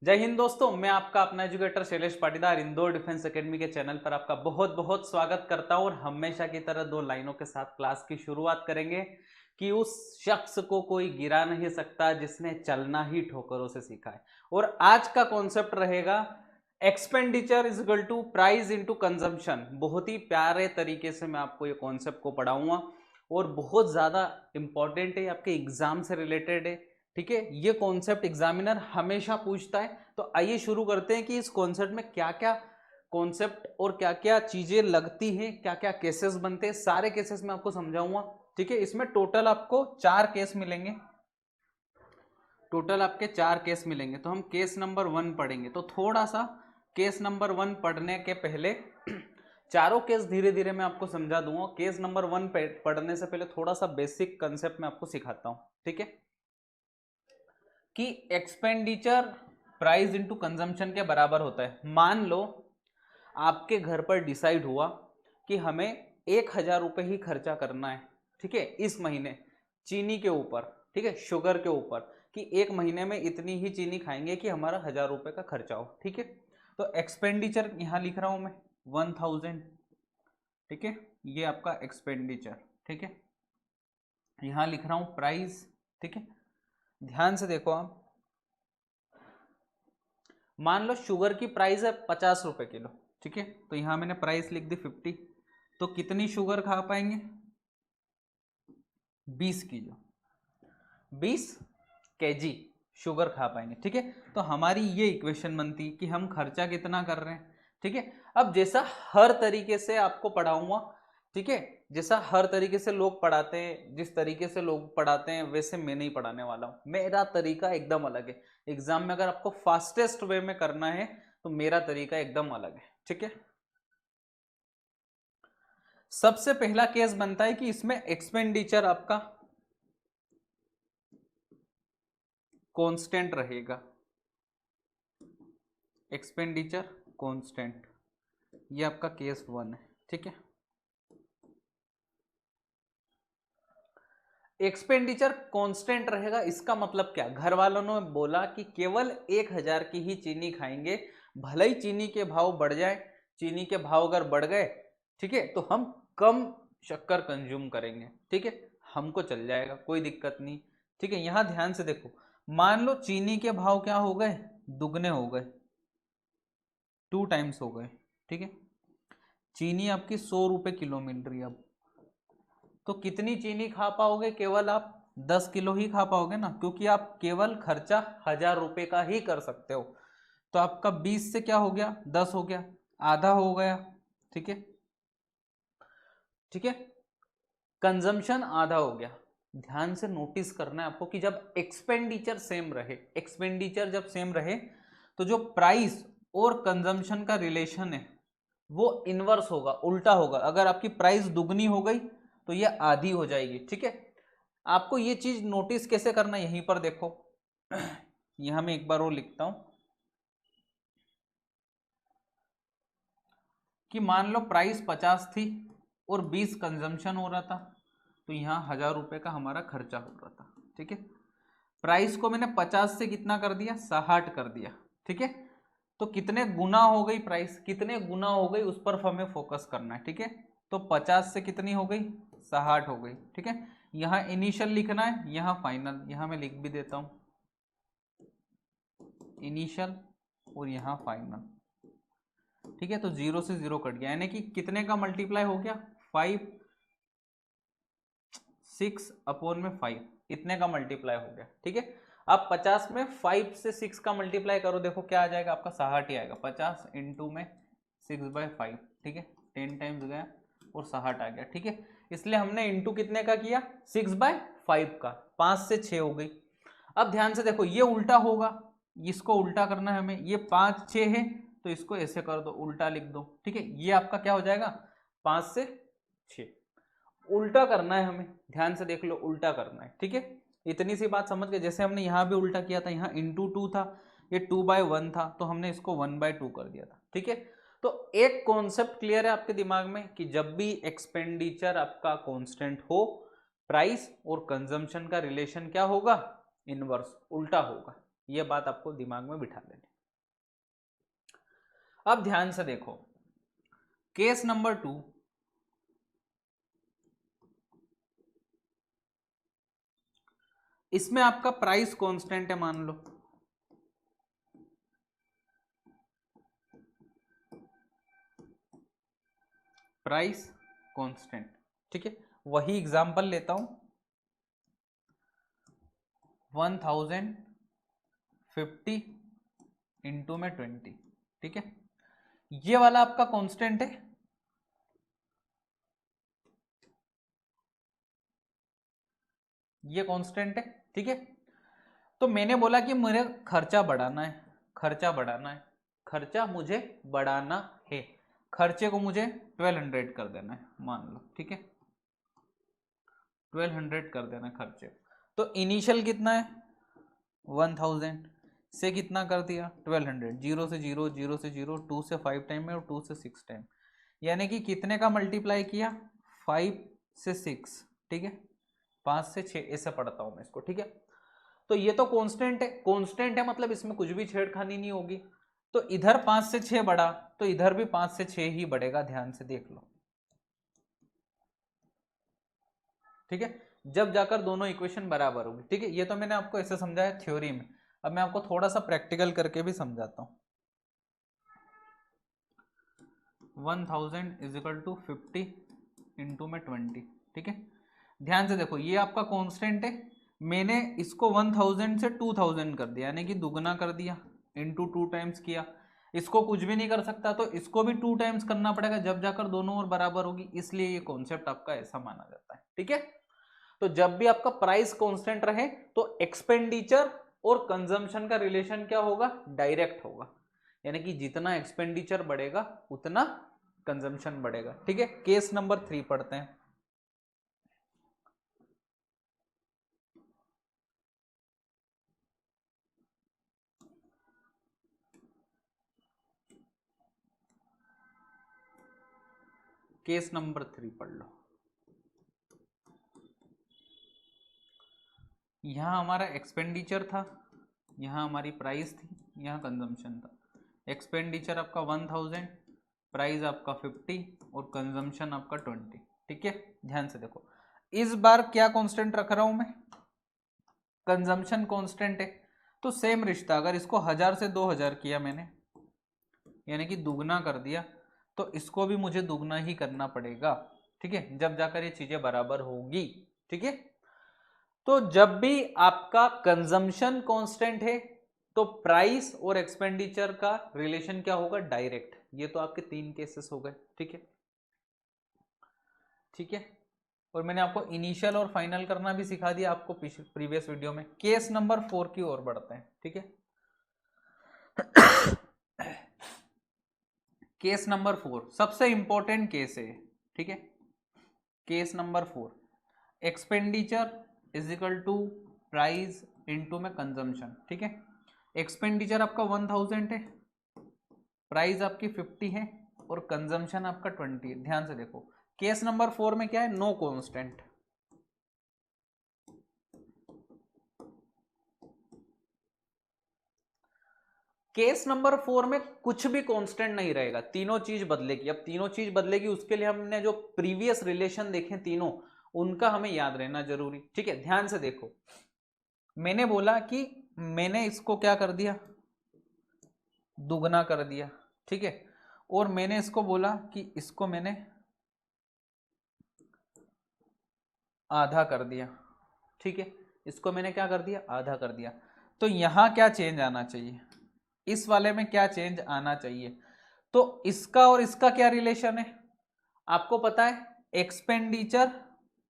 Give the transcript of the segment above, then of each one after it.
जय हिंद दोस्तों, मैं आपका अपना educator Shailesh Patidar Indore defence academy के चैनल पर आपका बहुत बहुत स्वागत करता हूं और हमेशा की तरह दो लाइनों के साथ क्लास की शुरुआत करेंगे कि उस शख्स को कोई गिरा नहीं सकता जिसने चलना ही ठोकरों से सीखा है। और आज का कॉन्सेप्ट रहेगा expenditure is equal to price into consumption. बहुत ही प्यारे तरीके से मैं आपको ये कॉन्सेप्ट को पढ़ाऊंगा और बहुत ज्यादा इंपॉर्टेंट है, आपके एग्जाम से रिलेटेड है। ठीक है, ये कॉन्सेप्ट एग्जामिनर हमेशा पूछता है। तो आइए शुरू करते हैं कि इस कॉन्सेप्ट में क्या क्या कॉन्सेप्ट और क्या क्या चीजें लगती हैं, क्या क्या केसेस बनते हैं, सारे केसेस मैं आपको समझाऊंगा। ठीक है, इसमें टोटल आपको 4 केस मिलेंगे। टोटल आपके 4 केस मिलेंगे, तो हम केस नंबर 1 पढ़ेंगे। तो थोड़ा सा केस नंबर 1 पढ़ने के पहले चारों केस धीरे धीरे मैं आपको समझा दूंगा। केस नंबर 1 पढ़ने से पहले थोड़ा सा बेसिक कंसेप्ट मैं आपको सिखाता हूं। ठीक है, कि एक्सपेंडिचर प्राइस इनटू कंजम्पशन के बराबर होता है। मान लो आपके घर पर डिसाइड हुआ कि हमें 1,000 रुपये ही खर्चा करना है, ठीक है, इस महीने चीनी के ऊपर, ठीक है, शुगर के ऊपर, कि एक महीने में इतनी ही चीनी खाएंगे कि हमारा 1,000 रुपये का खर्चा हो। ठीक है, तो एक्सपेंडिचर यहां लिख रहा हूं मैं 1,000। ठीक है, ये आपका एक्सपेंडिचर। ठीक है, यहां लिख रहा हूं प्राइस। ठीक है, ध्यान से देखो आप, मान लो शुगर की प्राइस है 50 रुपए किलो। ठीक है, तो यहां मैंने प्राइस लिख दी 50। तो कितनी शुगर खा पाएंगे? 20 किलो, 20 kg शुगर खा पाएंगे। ठीक है, तो हमारी ये इक्वेशन बनती कि हम खर्चा कितना कर रहे हैं। ठीक है, अब जैसा हर तरीके से आपको पढ़ाऊंगा, ठीक है, जैसा हर तरीके से लोग पढ़ाते हैं, जिस तरीके से लोग पढ़ाते हैं वैसे मैं नहीं पढ़ाने वाला हूं। मेरा तरीका एकदम अलग है। एग्जाम में अगर आपको फास्टेस्ट वे में करना है तो मेरा तरीका एकदम अलग है। ठीक है, सबसे पहला केस बनता है कि इसमें एक्सपेंडिचर आपका कांस्टेंट रहेगा। एक्सपेंडिचर कांस्टेंट, ये आपका केस 1 है। ठीक है, एक्सपेंडिचर कांस्टेंट रहेगा, इसका मतलब क्या? घर वालों ने बोला कि केवल 1,000 की ही चीनी खाएंगे, भले ही चीनी के भाव बढ़ जाए, चीनी के भाव अगर बढ़ गए, ठीक है, तो हम कम शक्कर कंज्यूम करेंगे। ठीक है, हमको चल जाएगा, कोई दिक्कत नहीं। ठीक है, यहां ध्यान से देखो, मान लो चीनी के भाव क्या हो गए? दुगने हो गए, 2 टाइम्स हो गए। ठीक है, चीनी आपकी 100 रुपए किलो मिल रही है अब, तो कितनी चीनी खा पाओगे? केवल आप 10 किलो ही खा पाओगे ना, क्योंकि आप केवल खर्चा 1,000 रुपए का ही कर सकते हो। तो आपका 20 से क्या हो गया? 10 हो गया, आधा हो गया। ठीक है, ठीक है, कंजम्पशन आधा हो गया। ध्यान से नोटिस करना है आपको कि जब एक्सपेंडिचर सेम रहे, एक्सपेंडिचर जब सेम रहे तो जो प्राइस और कंजम्पशन का रिलेशन है वो इनवर्स होगा, उल्टा होगा। अगर आपकी प्राइस दुगनी हो गई तो ये आधी हो जाएगी। ठीक है, आपको ये चीज नोटिस कैसे करना है, यहीं पर देखो। यहां मैं एक बार और लिखता हूं कि मान लो प्राइस 50 थी और 20 कंजम्पशन हो रहा था, तो यहाँ 1,000 रुपए का हमारा खर्चा हो रहा था। ठीक है, प्राइस को मैंने 50 से कितना कर दिया? 60 कर दिया। ठीक है, तो कितने गुना हो गई प्राइस, कितने गुना हो गई उस पर हमें फोकस करना है। ठीक है, तो 50 से कितनी हो गई? 60 हो गई। ठीक है, यहाँ इनिशियल लिखना है, यहाँ फाइनल, यहाँ मैं लिख भी देता हूँ इनिशियल और यहाँ फाइनल। ठीक है, तो 0 से 0 कट गया, यानी कि कितने का मल्टीप्लाई हो गया? 5, 6 अपॉन में 5, इतने का मल्टीप्लाई हो गया। ठीक है, अब 50 में 5 से 6 का मल्टीप्लाई करो, देखो क्या आ जाएगा आपका? 60 ही आएगा। 50 इंटू में 6/5। ठीक है, 10 टाइम्स गया और 60 आ गया। ठीक है, इसलिए हमने इंटू कितने का किया? 6/5 का, 5 से 6 हो गई। अब ध्यान से देखो, ये उल्टा होगा, इसको उल्टा करना है हमें। ये 5 6 है तो इसको ऐसे कर दो, उल्टा लिख दो। ठीक है, ये आपका क्या हो जाएगा? 5 से 6, उल्टा करना है हमें। ध्यान से देख लो, उल्टा करना है। ठीक है, इतनी सी बात समझ गए। जैसे हमने यहाँ भी उल्टा किया था, यहाँ इंटू 2 था, ये 2/1 था, तो हमने इसको 1/2 कर दिया था। ठीक है, तो एक कॉन्सेप्ट क्लियर है आपके दिमाग में कि जब भी एक्सपेंडिचर आपका कांस्टेंट हो, प्राइस और कंजम्पशन का रिलेशन क्या होगा? इनवर्स, उल्टा होगा। यह बात आपको दिमाग में बिठा लेनी। अब ध्यान से देखो, केस नंबर 2, इसमें आपका प्राइस कांस्टेंट है मान लो, प्राइस कांस्टेंट, ठीक है। वही एग्जांपल लेता हूं, 1050 इंटू में 20, ठीक है। ये वाला आपका कांस्टेंट है, ये कांस्टेंट है, ठीक है। तो मैंने बोला कि मुझे खर्चा बढ़ाना है, खर्चा बढ़ाना है, खर्चा मुझे बढ़ाना है, खर्चे को मुझे 1200 कर देना है मान लो, ठीक है। 1200 कर देना है खर्चे। तो इनिशियल कितना है 1000 से कितना कर दिया 1200, 0 से 0, 0 से 0, 2 से 5 टाइम में और 2 से 6 टाइम, यानी कि कितने का मल्टीप्लाई किया 5 से 6, ठीक है। 5 से 6 ऐसे पढ़ता हूं मैं इसको, ठीक है। तो ये तो कांस्टेंट है, कांस्टेंट है मतलब इसमें कुछ भी छेड़खानी नहीं होगी। तो इधर 5 से 6 बढ़ा तो इधर भी 5 से 6 ही बढ़ेगा, ध्यान से देख लो, ठीक है। जब जाकर दोनों इक्वेशन बराबर होगी, ठीक है। ये तो मैंने आपको ऐसे समझाया थ्योरी में, अब मैं आपको थोड़ा सा प्रैक्टिकल करके भी समझाता हूं। 1000 इज इक्वल टू 50 इंटू में 20, ठीक है। ध्यान से देखो, ये आपका कांस्टेंट है, मैंने इसको 1000 से 2000 कर दिया, यानी कि दुगना कर दिया, इंटू 2 टाइम्स किया। इसको कुछ भी नहीं कर सकता तो इसको भी 2 टाइम्स करना पड़ेगा, जब जाकर दोनों ओर बराबर होगी, इसलिए ये कॉन्सेप्ट आपका ऐसा माना जाता है, ठीक है। तो जब भी आपका प्राइस कांस्टेंट रहे तो एक्सपेंडिचर और कंजम्पशन का रिलेशन क्या होगा, डायरेक्ट होगा, यानी कि जितना एक्सपेंडिचर बढ़ेगा उतना कंजम्पशन बढ़ेगा, ठीक है। केस नंबर 3 पढ़ते हैं। केस नंबर 3 पढ़ लो। यहां हमारा एक्सपेंडिचर था, यहां हमारी प्राइस थी, यहां कंजम्पशन था। एक्सपेंडिचर आपका 1000, प्राइस आपका 50 और कंजम्पशन आपका 20, ठीक है। ध्यान से देखो, इस बार क्या कांस्टेंट रख रहा हूं मैं, कंजम्पशन कांस्टेंट है। तो सेम रिश्ता, अगर इसको 1000 से 2000 किया मैंने, यानी कि दुगना कर दिया, तो इसको भी मुझे दुगना ही करना पड़ेगा, ठीक है, जब जाकर ये चीजें बराबर होगी, ठीक है। तो जब भी आपका कंजम्पशन कांस्टेंट है तो प्राइस और एक्सपेंडिचर का रिलेशन क्या होगा, डायरेक्ट। ये तो आपके 3 केसेस हो गए, ठीक है, ठीक है। और मैंने आपको इनिशियल और फाइनल करना भी सिखा दिया आपको प्रीवियस वीडियो में। केस नंबर 4 की ओर बढ़ते हैं, ठीक है। केस नंबर 4 सबसे इंपॉर्टेंट केस है, ठीक है। Case number 4, expenditure is equal to price into में कंजम्पशन, ठीक है। एक्सपेंडिचर आपका 1000 है, प्राइस आपकी 50 है और कंजम्पशन आपका 20 है। ध्यान से देखो, केस नंबर 4 में क्या है, नो कांस्टेंट। केस नंबर 4 में कुछ भी कांस्टेंट नहीं रहेगा, तीनों चीज बदलेगी। अब तीनों चीज बदलेगी उसके लिए हमने जो प्रीवियस रिलेशन देखे तीनों, उनका हमें याद रहना जरूरी, ठीक है। ध्यान से देखो, मैंने बोला कि मैंने इसको क्या कर दिया, दुगना कर दिया, ठीक है। और मैंने इसको बोला कि इसको मैंने आधा कर दिया, ठीक है। इसको मैंने क्या कर दिया, आधा कर दिया। तो यहां क्या चेंज आना चाहिए, इस वाले में क्या चेंज आना चाहिए। तो इसका और इसका क्या रिलेशन है, आपको पता है, एक्सपेंडिचर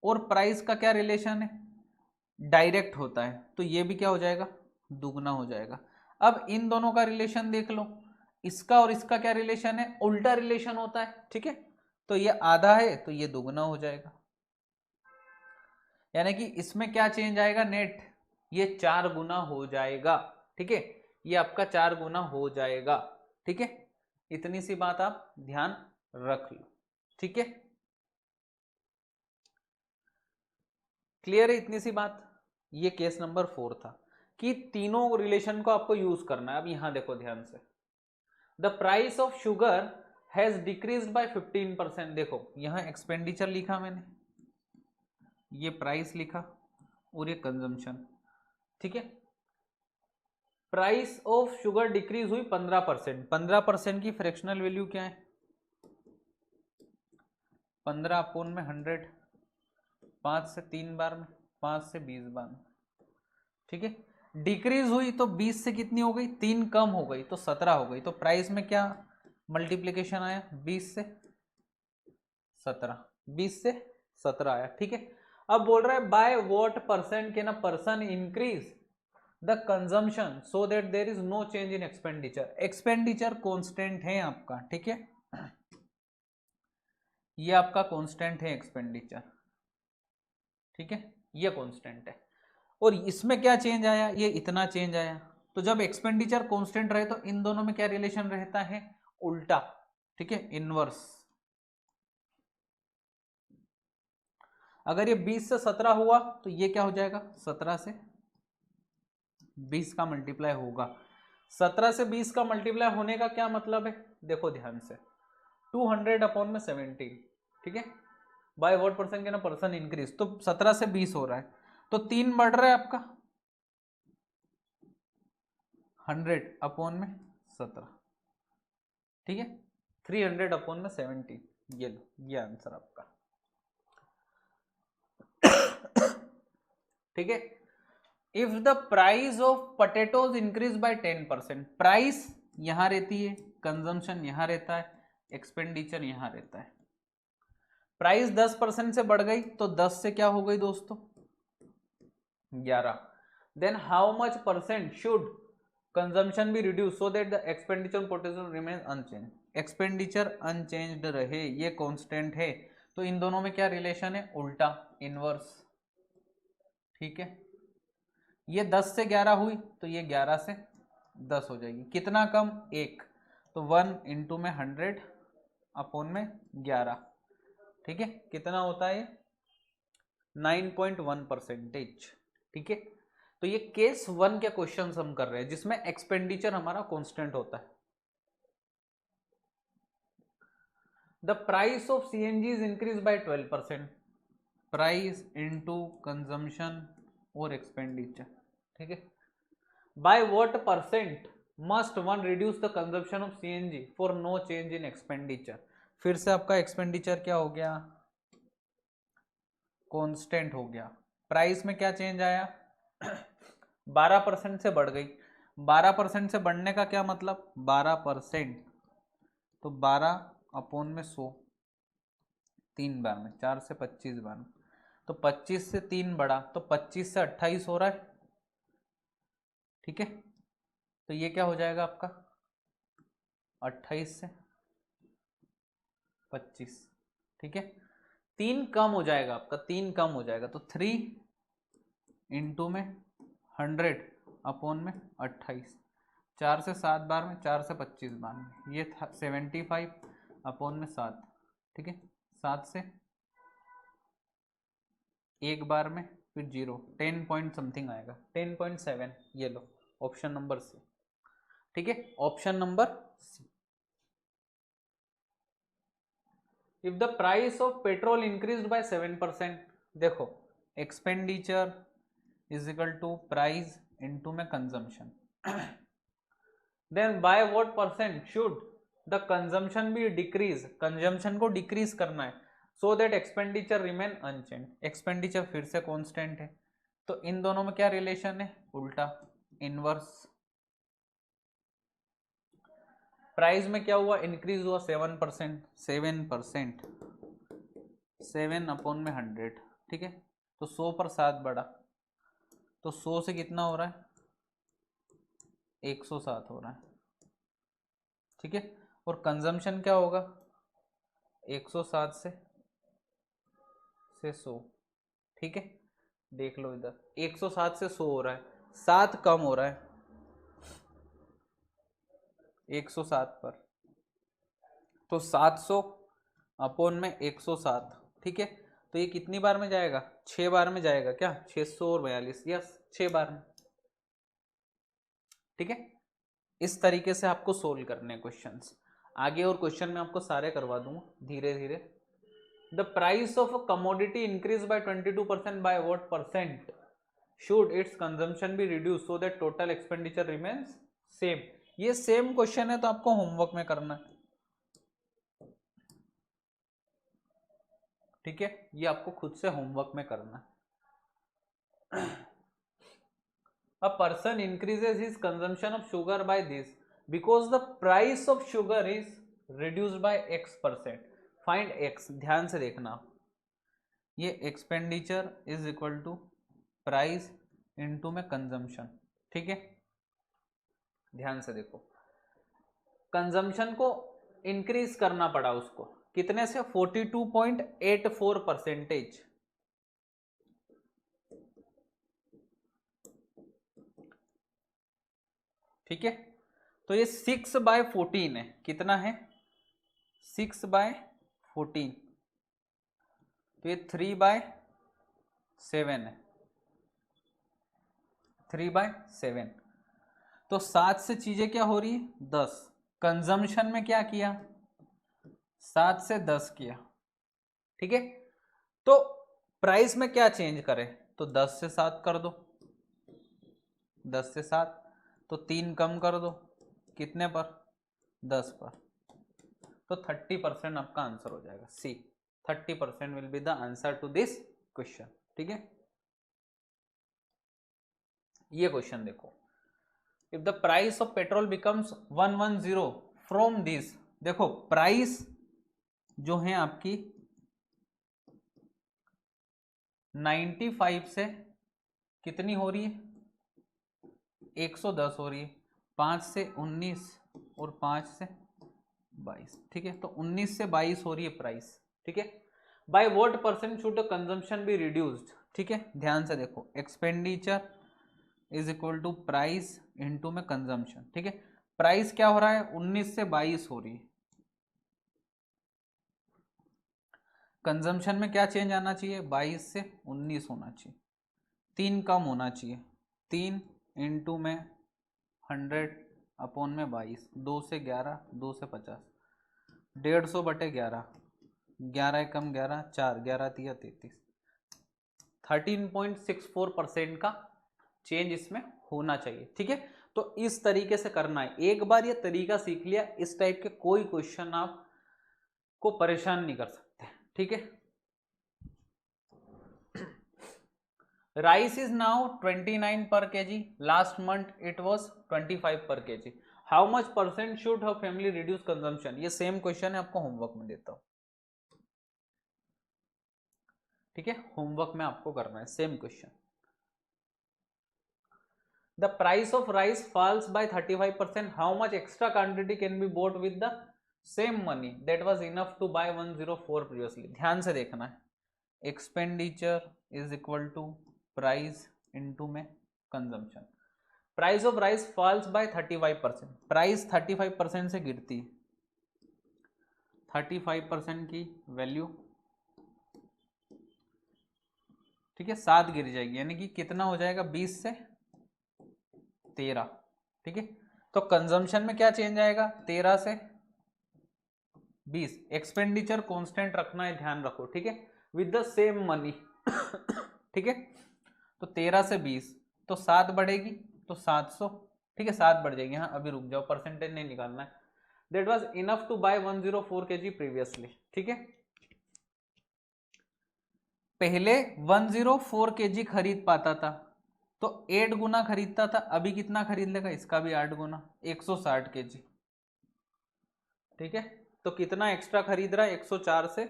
और प्राइस का क्या रिलेशन है, डायरेक्ट होता है। तो ये भी क्या हो जाएगा, दुगना हो जाएगा। अब इन दोनों का रिलेशन देख लो, इसका और इसका क्या रिलेशन है, उल्टा रिलेशन होता है, ठीक है। तो ये आधा है तो ये दुगना हो जाएगा, यानी कि इसमें क्या चेंज आएगा, नेट ये 4 गुना हो जाएगा, ठीक है। ये आपका 4 गुना हो जाएगा, ठीक है। इतनी सी बात आप ध्यान रख लो, ठीक है। क्लियर है इतनी सी बात। ये केस नंबर 4 था कि तीनों रिलेशन को आपको यूज करना है। अब यहां देखो ध्यान से, the price of sugar has decreased bye 15%। देखो यहां एक्सपेंडिचर लिखा मैंने, ये प्राइस लिखा और ये कंजम्पशन, ठीक है। प्राइस ऑफ शुगर डिक्रीज हुई 15%। 15% की फ्रैक्शनल वैल्यू क्या है? 15 अपोन में 100, 5 से 3 बार में, 5 से 20 बार में, ठीक है। डिक्रीज हुई तो 20 से कितनी हो गई? 3 कम हो गई तो 17 हो गई। तो प्राइस में क्या मल्टीप्लीकेशन आया? 20 से 17, 20 से 17 आया, ठीक है। अब बोल रहा है by what percent can a person increase the consumption so that there is no change in expenditure. Expenditure constant है आपका, ठीक है, ये आपका कांस्टेंट है एक्सपेंडिचर, ठीक है, ये कांस्टेंट है। और इसमें क्या चेंज आया? ये इतना चेंज आया। तो जब एक्सपेंडिचर कांस्टेंट रहे तो इन दोनों में क्या रिलेशन रहता है? उल्टा, ठीक है, इनवर्स। अगर ये 20 से 17 हुआ तो ये क्या हो जाएगा? 17 से 20 का मल्टीप्लाई होगा। 17 से 20 का मल्टीप्लाई होने का क्या मतलब है? देखो ध्यान से, 200 अपॉन में 17, ठीक है, by what percent can a person increase, तो 17 से 20 हो रहा है, तो 3 बढ़ रहा है आपका 100 अपॉन में 17, ठीक है, 300 अपॉन में 17। ये लो, ये आंसर आपका, ठीक है। If the price of potatoes increase by 10%, price यहां रहती है, कंजम्पशन यहां रहता है, एक्सपेंडिचर यहां रहता है। प्राइस 10% से बढ़ गई तो 10 से क्या हो गई दोस्तों? 11। Then how much percent should consumption be reduce so that the expenditure potential remain unchange. Expenditure unchanged रहे, ये कांस्टेंट है, तो इन दोनों में क्या रिलेशन है? उल्टा, इनवर्स, ठीक है। ये 10 से 11 हुई तो ये 11 से 10 हो जाएगी। कितना कम? 1, तो 1 इंटू में 100 अपॉन में 11, ठीक है, कितना होता है? 9.1%, ठीक है। तो ये केस 1 के क्वेश्चन हम कर रहे हैं जिसमें एक्सपेंडिचर हमारा कांस्टेंट होता है। The price of CNG is increase by 12%, price into consumption और एक्सपेंडिचर, ठीक है। By what percent must one reduce the consumption of CNG for no change in expenditure. फिर से आपका एक्सपेंडिचर क्या हो गया? कांस्टेंट हो गया। प्राइस में क्या चेंज आया? 12% से बढ़ गई। 12% से बढ़ने का क्या मतलब? 12%, तो 12 अपॉन में 100, 3 बार में, 4 से 25 बार में, तो 25 से 3 बढ़ा तो 25 से 28 हो रहा है, ठीक है। तो ये क्या हो जाएगा आपका? 28 से 25, ठीक है। 3 कम हो जाएगा आपका, 3 कम हो जाएगा, तो 3 इंटू में 100 अपॉन में 28, 4 से 7 बार में, 4 से 25 बार में, ये था 75 अपॉन में 7, ठीक है, 7 से 1 बार में, फिर 0, 10 पॉइंट समथिंग आएगा, 10.7। ये लो ऑप्शन नंबर सी, ठीक है, option number C. If the price of petrol increased by 7%, देखो expenditure is equal to price into में consumption, then by what percent should the consumption be decrease, consumption को decrease करना है, so that expenditure remain unchange. Expenditure फिर से constant है, तो इन दोनों में क्या रिलेशन है? उल्टा, इनवर्स। प्राइस में क्या हुआ? इंक्रीज हुआ 7%, 7%, 7 अपॉन में 100, ठीक है, तो 100 पर 7 बढ़ा, तो 100 से कितना हो रहा है? 107 हो रहा है, ठीक है। और कंजम्पशन क्या होगा? 107 से 100, ठीक है, देख लो इधर 107 से 100 हो रहा है, 7 कम हो रहा है 107 पर, तो 700 अपॉन में 107, ठीक है। तो ये कितनी बार में जाएगा? 6 बार में जाएगा क्या? 600 और 42, यस, 6 बार में, ठीक है। इस तरीके से आपको सोल्व करने क्वेश्चंस। आगे और क्वेश्चन में आपको सारे करवा दूंगा धीरे धीरे। The price of a commodity increase by 22% bye what percent should it's consumption be reduce so that total expenditure remains same. ये सेम क्वेश्चन है तो आपको होमवर्क में करना है, ठीक है, ये आपको खुद से होमवर्क में करना है। A person increases his consumption of sugar by this because the price of sugar is reduced by x%. Find x। ध्यान से देखना, ये expenditure is equal to price into में कंजम्पशन, ठीक है। ध्यान से देखो, कंजम्पशन को इंक्रीज करना पड़ा उसको कितने से, 42.84%। ठीक है, तो ये 6/14 है, कितना है 6/14, तो ये 3/7 है, 3/7। तो 7 से चीजें क्या हो रही है 10, कंजम्पशन में क्या किया 7 से 10 किया, ठीक है। तो प्राइस में क्या चेंज करें, तो 10 से 7 कर दो, 10 से 7, तो 3 कम कर दो, कितने पर 10 पर, तो 30% आपका आंसर हो जाएगा C. 30% will be the answer to this question, ठीक है। ये क्वेश्चन देखो, if the price of petrol becomes 110 from this, देखो प्राइस जो है आपकी 95 से कितनी हो रही है 110 हो रही है, 5 से 19 और 5 से 22, ठीक है। तो 19 से 22 हो रही है प्राइस, ठीक है। By what percent should the consumption be reduced, ठीक है। ध्यान से देखो, expenditure is equal to price into में कंजम्पशन, ठीक है। प्राइस क्या हो रहा है 19 से 22 हो रही है, कंजम्पशन में क्या चेंज आना चाहिए 22 से 19 होना चाहिए, 3 कम होना चाहिए, 3 इंटू में 100 अपॉन में 22, 2 से 11, 2 से 50, 150/11, 11 कम 11, 4, 11 तिया 33, 13.64% का चेंज इसमें होना चाहिए, ठीक है। तो इस तरीके से करना है, एक बार ये तरीका सीख लिया, इस टाइप के कोई क्वेश्चन आप को परेशान नहीं कर सकते, ठीक है। राइस इज नाउ 29 पर KG, last month it was 25 पर KG, how much percent should a family reduce consumption. ये सेम क्वेश्चन है, आपको होमवर्क में देता हूं, ठीक है। होमवर्क में आपको करना है same question. The price of rice falls by 35%, how much extra quantity can be bought with the same money that was enough to buy 104 previously. ध्यान से देखना है, expenditure is equal to price into में consumption. Price of rice falls by 35%, price 35% से गिरती है, 35% की value, ठीक है, 7 गिर जाएगी, यानी कि कितना हो जाएगा 20 से 13, ठीक है। तो कंजम्पशन में क्या चेंज आएगा 13 से 20, एक्सपेंडिचर कांस्टेंट रखना है, ध्यान रखो, ठीक है, विद द सेम मनी, ठीक है। तो 13 से 20, तो 7 बढ़ेगी तो 700, ठीक है, 7 बढ़ जाएगी, हाँ अभी रुक जाओ, परसेंटेज नहीं निकालना है। That was enough to buy 104 kg previously, ठीक है। पहले 104 केजी खरीद पाता था तो 8 गुना खरीदता था, अभी कितना खरीद लेगा, इसका भी 8 गुना, 160 केजी, ठीक है। तो कितना एक्स्ट्रा खरीद रहा है 104 से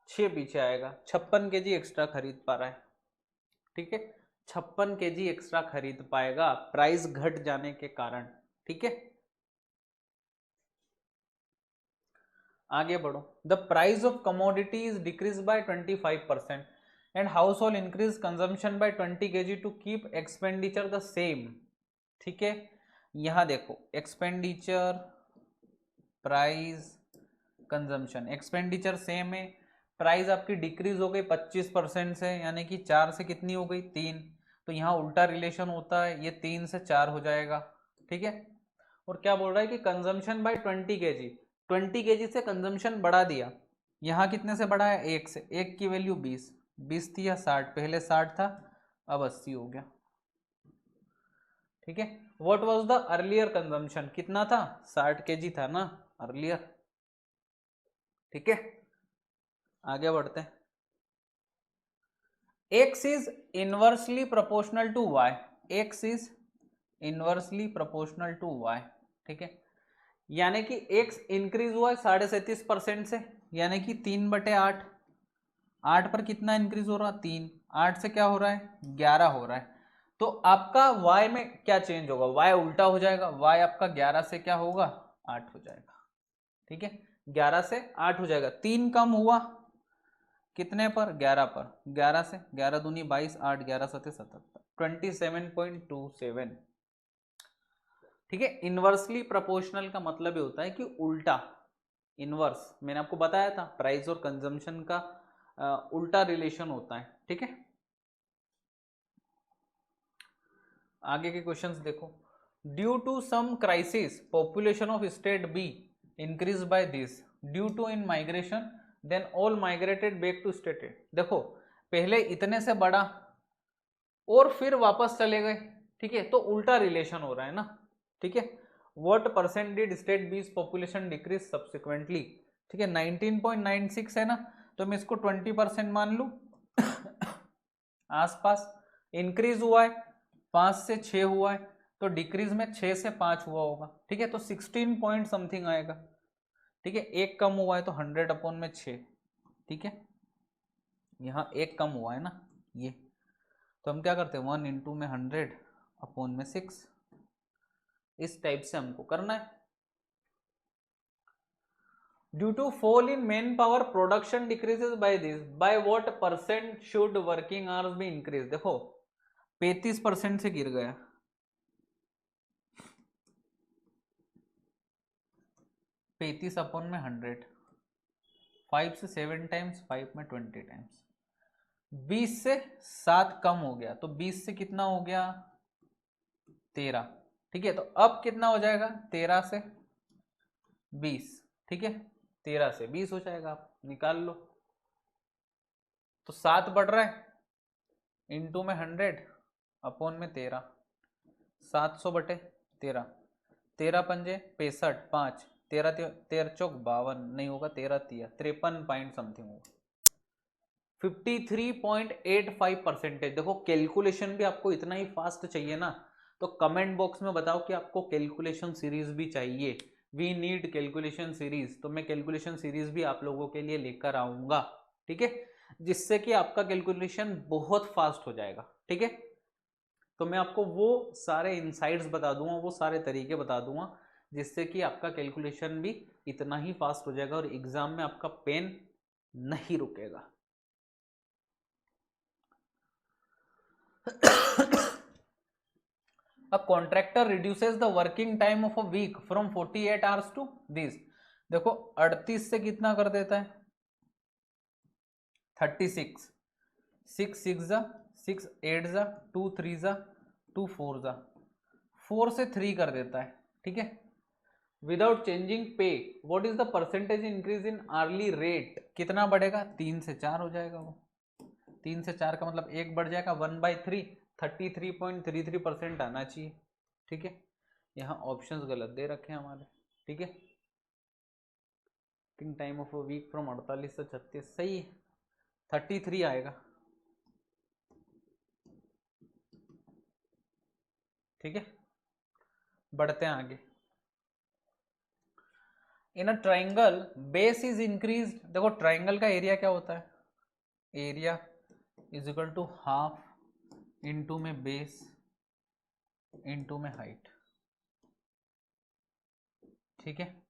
6 पीछे आएगा, 56 केजी एक्स्ट्रा खरीद पा रहा है, ठीक है। 56 केजी एक्स्ट्रा खरीद पाएगा प्राइस घट जाने के कारण, ठीक है। आगे बढ़ो, the price of commodity is decrease by 25% and household increase consumption by 20 kg to keep expenditure the same, ठीक है। यहां देखो, expenditure price consumption, expenditure same है, प्राइस आपकी डिक्रीज हो गई 25% से, यानी कि 4 से कितनी हो गई 3, तो यहाँ उल्टा रिलेशन होता है, ये 3 से 4 हो जाएगा, ठीक है। और क्या बोल रहा है कि कंजम्पशन बाय 20 केजी, 20 केजी से कंजम्पशन बढ़ा दिया। यहाँ कितने से बढ़ा है? 1 से। 1 की वैल्यू 20, 20 थी या 60? पहले 60 था, अब 80 हो गया। ठीक है। What was the earlier consumption? कितना था? 60 केजी था ना अर्लियर। ठीक है, आगे बढ़ते हैं। x is inversely proportional to y, x is inversely proportional to y। ठीक है, यानी कि x इंक्रीज हुआ है 37.5% से, यानी कि 3/8। 8 पर कितना इंक्रीज हो रहा? 3। 8 से क्या हो रहा है? 11 हो रहा है। तो आपका y में क्या चेंज होगा? y उल्टा हो जाएगा, y आपका 11 से क्या होगा? 8 हो जाएगा। ठीक है, 11 से 8 हो जाएगा। 3 कम हुआ कितने पर? 11 पर। 11 से 11 दूनी 22, 8 11 सते 77, 27.27। ठीक है, इनवर्सली प्रोपोर्शनल का मतलब ये होता है कि उल्टा, इनवर्स। मैंने आपको बताया था प्राइस और कंजम्पशन का उल्टा रिलेशन होता है। ठीक है, आगे के क्वेश्चंस देखो। Due to some crisis population of state B increase by this, due to in migration then all migrated back to state A. देखो, पहले इतने से बढ़ा और फिर वापस चले गए। ठीक है, तो उल्टा रिलेशन हो रहा है ना। ठीक है, व्हाट परसेंट डिड स्टेट बीज पॉपुलेशन डिक्रीज सब्सिक्वेंटली? ठीक है, 19.96 है ना, तो मैं इसको 20% मान लू। आसपास इंक्रीज हुआ है 5 से 6 हुआ है, तो डिक्रीज में 6 से 5 हुआ होगा। ठीक है, तो 16 पॉइंट समथिंग आएगा। ठीक है, एक कम हुआ है तो 100/6। ठीक है, यहाँ एक कम हुआ है ना ये, तो हम क्या करते हैं 1 इंटू में 100/6। इस टाइप से हमको करना है। Due to fall in manpower production decreases by this, by what percent should working hours be increase? देखो 35% से गिर गया। 35/100, 5 से 7 टाइम्स, 5 में 20 टाइम्स। 20 से 7 कम हो गया, तो 20 से कितना हो गया? 13। ठीक है, तो अब कितना हो जाएगा? 13 से 20। ठीक है, 13 से 20 हो जाएगा, आप निकाल लो। तो 7 बढ़ रहा है, इंटू में 100 में 13, 700/13। 13 पंजे 65, 5 13 13 चौक 52, नहीं होगा, 13 तिया 53 पॉइंट समथिंग होगा। 53.85%। देखो कैलकुलेशन भी आपको इतना ही फास्ट चाहिए ना, तो कमेंट बॉक्स में बताओ कि आपको कैलकुलेशन सीरीज भी चाहिए। वी नीड कैलकुलेशन सीरीज, तो मैं कैलकुलेशन सीरीज भी आप लोगों के लिए लेकर आऊंगा। ठीक है, जिससे कि आपका कैलकुलेशन बहुत फास्ट हो जाएगा। ठीक है, तो मैं आपको वो सारे इनसाइट्स बता दूंगा, वो सारे तरीके बता दूंगा, जिससे कि आपका कैलकुलेशन भी इतना ही फास्ट हो जाएगा और एग्जाम में आपका पेन नहीं रुकेगा। A contractor reduces the working time of a week from 48 hours to this। देखो 38 से कितना कर देता है? 36। 6 6 जा 6 8 जा 2 3 जा 2 4 जा 4 से 3 कर देता है। ठीक है, without changing pay what is the percentage increase in hourly rate? कितना बढ़ेगा? 3 से 4 हो जाएगा वो। 3 से 4 का मतलब 1 बढ़ जाएगा, 1/3, 33.33% आना चाहिए। ठीक है, यहाँ ऑप्शंस गलत दे रखे हैं हमारे। ठीक है, time of a week from 48 से 36 सही है, 33 आएगा। ठीक है, बढ़ते हैं आगे। In a triangle base is increase. देखो ट्राइंगल का एरिया क्या होता है? Area is equal to half into में बेस इंटू में हाइट। ठीक है,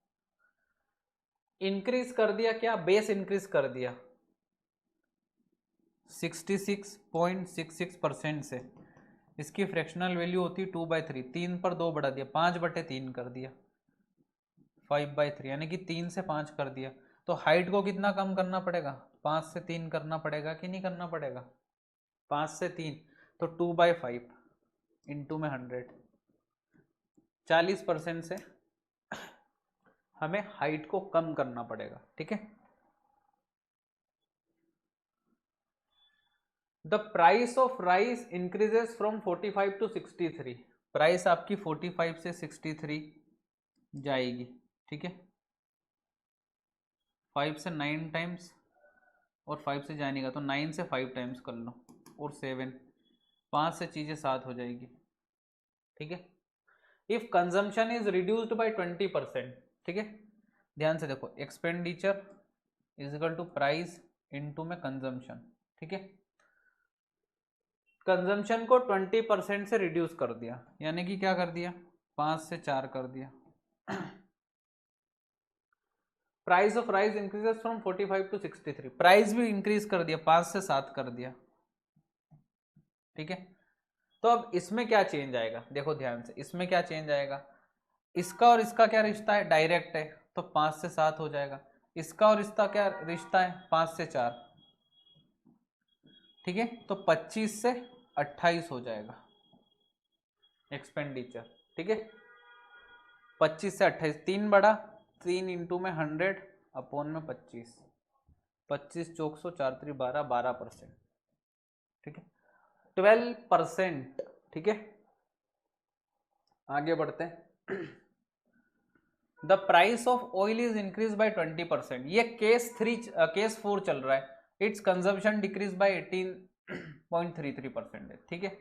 इंक्रीज कर दिया क्या? बेस इंक्रीज कर दिया 66.66% से। इसकी फ्रैक्शनल वैल्यू होती है 2/3, 3 पर 2 बढ़ा दिया, 5/3 कर दिया, 5/3 यानी कि 3 से 5 कर दिया। तो हाइट को कितना कम करना पड़ेगा? 5 से 3 करना पड़ेगा कि नहीं करना पड़ेगा? 5 से 3, तो 2/5 इंटू में 100। 40% से हमें हाइट को कम करना पड़ेगा, ठीक है। The price of rice increases from 45 to 63। Price आपकी 45 से 63 जाएगी, ठीक है। 5 से 9 टाइम्स और 5 से जाने का, तो 9 से 5 टाइम्स कर लो, और 7, 5 से चीज़ें 7 हो जाएगी, ठीक है। If consumption is reduced by 20%, ठीक है, ध्यान से देखो, expenditure is equal to price into में कंजम्पशन, ठीक है। कंजम्पशन को 20% से रिड्यूस कर दिया, यानी कि क्या कर दिया, 5 से 4 कर दिया। Price of rice increases from 45 to 63, price भी इंक्रीज कर दिया, 5 से 7 कर दिया, ठीक है। तो अब इसमें क्या चेंज आएगा, देखो ध्यान से, इसमें क्या चेंज आएगा, इसका और इसका क्या रिश्ता है, डायरेक्ट है, तो 5 से 7 हो जाएगा। इसका और इसका क्या रिश्ता है, 5 से 4, ठीक है। तो 25 से 28 हो जाएगा एक्सपेंडिचर, ठीक है। 25 से 28, 3 बड़ा, 3 इंटू में 100 अपॉन में 25, 25 चौक 100, 4 3 12, 12%, ठीक है। 12%, ठीक है। आगे बढ़ते हैं। The price of oil is increase bye 20%, ये केस 4 चल रहा है। इट्स कंजम्पशन डिक्रीज बाय 18.33%, ठीक है।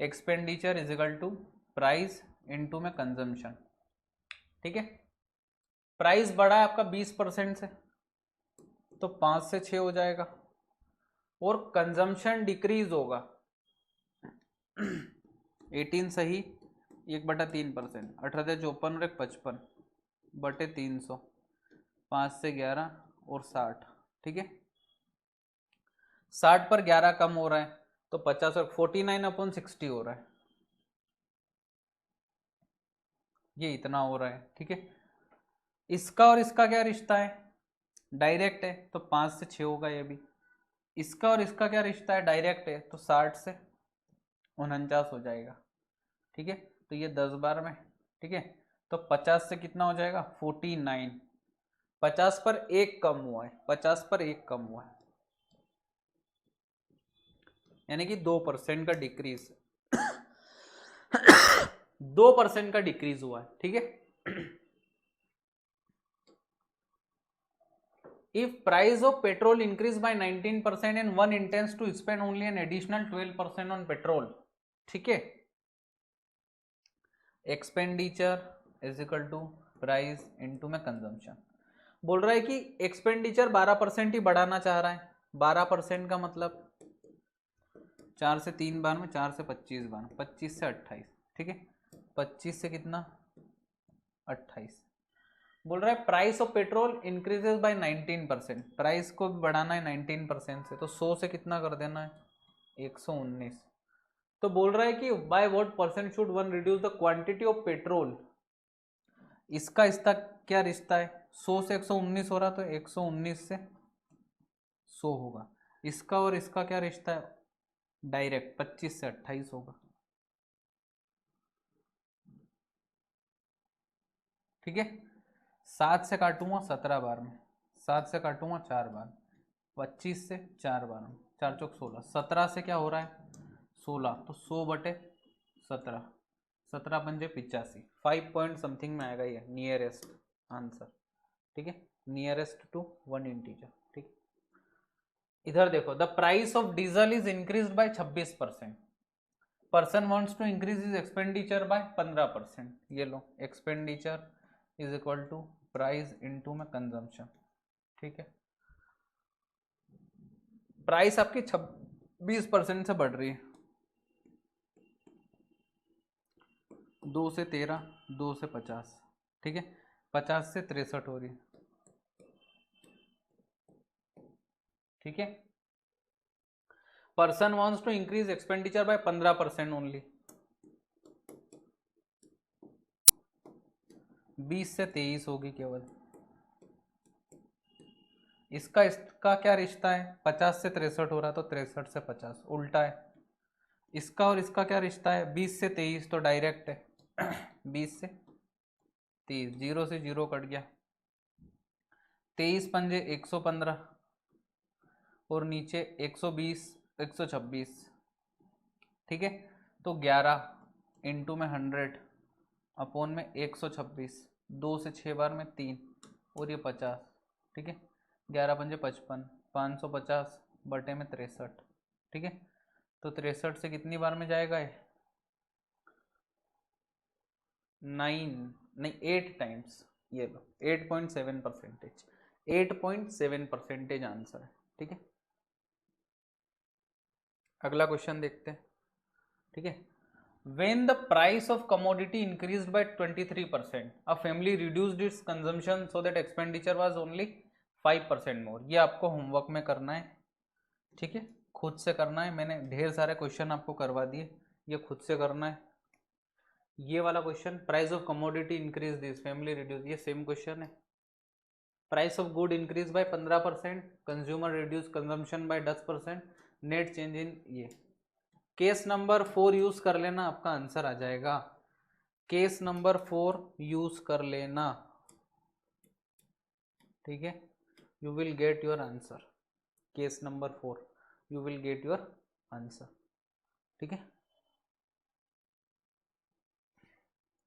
Expenditure is equal to price into में कंजम्पशन, ठीक है। प्राइस बढ़ा है आपका 20% से, तो 5 से 6 हो जाएगा, और कंजम्पशन डिक्रीज होगा 18 सही, 1/3%, 18×54 और 1/55 बटे 300, 5 से 11 और 60, ठीक है। 60 पर 11 कम हो रहा है, तो 50 और 49/60 हो रहा है, ये इतना हो रहा है, ठीक है। इसका और इसका क्या रिश्ता है, डायरेक्ट है, तो 5 से 6 होगा ये भी। इसका और इसका क्या रिश्ता है, डायरेक्ट है, तो 60 से 49 हो जाएगा, ठीक है। तो ये 10 बार में, ठीक है। तो 50 से कितना हो जाएगा, 49, 50 पर 1 कम हुआ है, 50 पर 1 कम हुआ है, यानी कि 2% का डिक्रीज 2% का डिक्रीज हुआ है, ठीक है। If price of petrol increase by 19% and one intends to spend only an additional 12% on petrol, ठीक है, expenditure is equal to price into में कंजम्पशन। बोल रहा है कि एक्सपेंडिचर 12% ही बढ़ाना चाह रहा है, 12% का मतलब 4 से 3 बार में, 4 से 25 बार, 25 से 28, ठीक है। 25 से कितना, 28। बोल रहा है price of petrol increases by 19%, price को भी बढ़ाना है 19% से, तो 100 से कितना कर देना है, 119। तो बोल रहा है कि bye what percent should one reduce the quantity of petrol, इसका इसका क्या रिश्ता है, 100 से 119 हो रहा, तो 119 से 100 होगा। इसका और इसका क्या रिश्ता है, डायरेक्ट, 25 से 28 होगा, ठीक है। 7 से काटूंगा 17 बार में, 7 से काटूंगा 4 बार, 25 से 4 बार में, 4 चौक 16, 17 से क्या हो रहा है, 16, तो 100/17, 17×5 5 पॉइंट समथिंग में आएगा ये नियरेस्ट आंसर, ठीक है, नियरेस्ट टू 1 इंटीजर, ठीक। इधर देखो, the price of diesel is increase by 26%, person wants to increase is expenditure by 15%, ये लो, expenditure is equal to price into में कंजम्पशन, ठीक है। प्राइस आपकी 26% से बढ़ रही है, 2 से 13, 2 से 50, ठीक है, 50 से 63 हो रही है, ठीक है। Person wants to increase expenditure by 15% only, 20 से 23 होगी केवल। इसका इसका क्या रिश्ता है, 50 से 63 हो रहा, तो 63 से 50, उल्टा है, इसका और इसका क्या रिश्ता है, 20 से 23 तो डायरेक्ट है 20 से 30, 0 से 0 कट गया, 23 पंजे 115 और नीचे 120 126, ठीक है। तो 11 इंटू में 100 अपॉन में 126, 2 से 6 बार में 3 और ये 50, ठीक है। 11 पंजे 55, 550 बटे में 63, ठीक है। तो 63 से कितनी बार में जाएगा ये, 9 नहीं 8 टाइम्स, ये लो 8.7%, 8.7% आंसर है, ठीक है। अगला क्वेश्चन देखते हैं, ठीक है। When the price of commodity increased by 23%, a family reduced its consumption so that expenditure was only 5% more. ये आपको होमवर्क में करना है, ठीक है, खुद से करना है। मैंने ढेर सारे क्वेश्चन आपको करवा दिए, ये खुद से करना है। ये वाला question, price of commodity increase this family reduce, ये सेम क्वेश्चन है। Price of good increase by 15%, consumer reduce consumption by 10%, net change in ये। केस नंबर 4 यूज कर लेना, आपका आंसर आ जाएगा। केस नंबर 4 यूज कर लेना, ठीक है, you will get your answer. Case number 4 you will get your answer, ठीक है।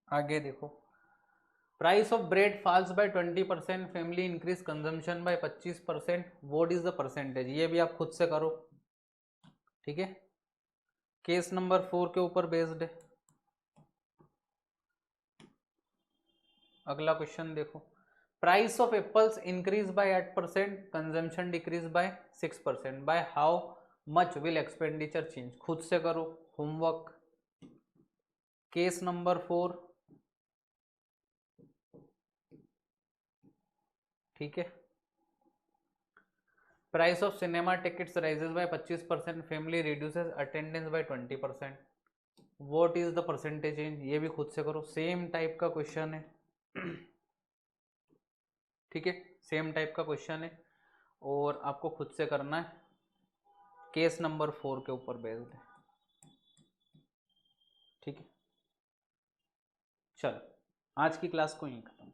आगे देखो, price of bread falls by 20%, family increase consumption by 25%, what is the percentage, ये भी आप खुद से करो, ठीक है। केस नंबर 4 के ऊपर बेस्ड है। अगला क्वेश्चन देखो, price of apples increase by 8%, consumption decrease by 6%, by how much will expenditure change, खुद से करो होमवर्क। केस नंबर 4, ठीक है। Price of cinema tickets rises by 25%, family reduces attendance bye 20%, what is the percentage change, ये भी खुद से करो, सेम टाइप का क्वेश्चन है ठीक है, सेम टाइप का क्वेश्चन है और आपको खुद से करना है। केस नंबर 4 के ऊपर बेस्ड है, ठीक है। चलो आज की क्लास को यहीं खत्म।